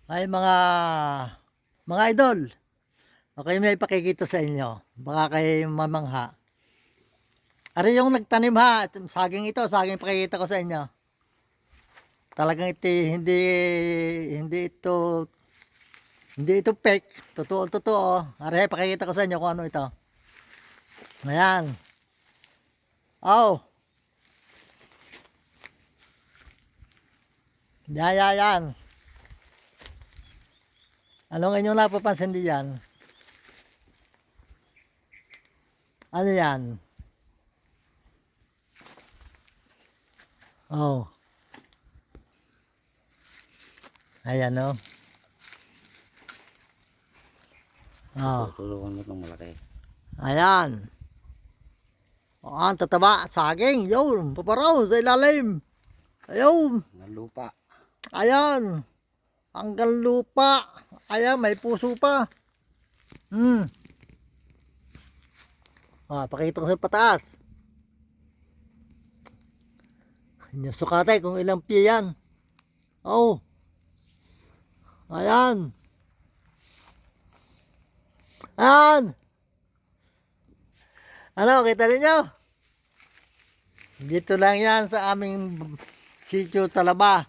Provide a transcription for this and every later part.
Ay mga idol, okay, may ipakikita sa inyo. Baka kayo mamangha. Ari yung nagtanim ha, saging pakikita ko sa inyo. Talagang hindi ito fake, totoo. Ari pakikita ko sa inyo kung ano ito. Ayan. Oh. Yan. Anong inyong napapansin diyan? Ano yan? Oh. Ayan oh. Oh. Tulungan mo itong malaki. Ayan. Oh, ang tataba, saging. Yun, paparaw sa ilalim. Ayun. Ng lupa. Ayan. Hanggang lupa. Ayan, may puso pa. Pakita ko sa pataas. Yung sukatay kung ilang pie yan. Oh. Ayan. Ayan. Ano, kita ninyo? Dito lang yan sa aming sitio Talaba,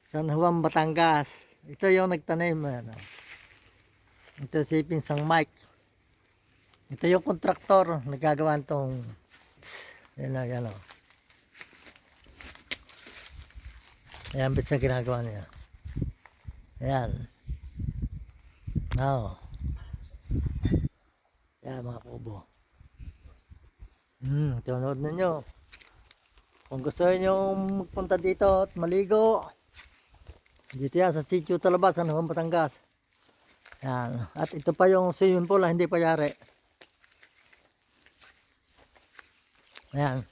San Juan, Batangas. Ito yung nagtanim. Ano. Ito si Pinsang Mike. Ito yung kontraktor. Nagagawa itong yan o. Ayan, bits na ginagawa niya. Ayan. Oh. Ayan mga kubo. Tunod ninyo. Kung gusto nyo magpunta dito at maligo, dito yan sa sitio Talaba, San Juan, Batangas. Yan. At ito pa yung swimming pool na hindi pa yari. Ayan.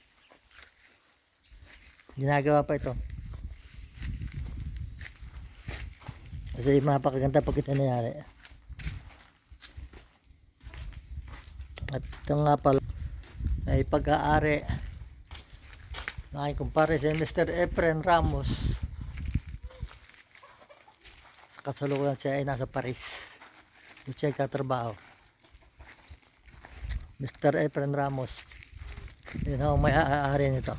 Ginagawa pa ito. Kasi mapakaganda pag ito nangyari. At ito nga pala ay pag-aari ng aking kumpare si Mr. Efren Ramos. Sa kasalukuyan siya ay nasa Paris. Dito siya katrabaho. Mr. Efren Ramos. Yun ang may-aari nito.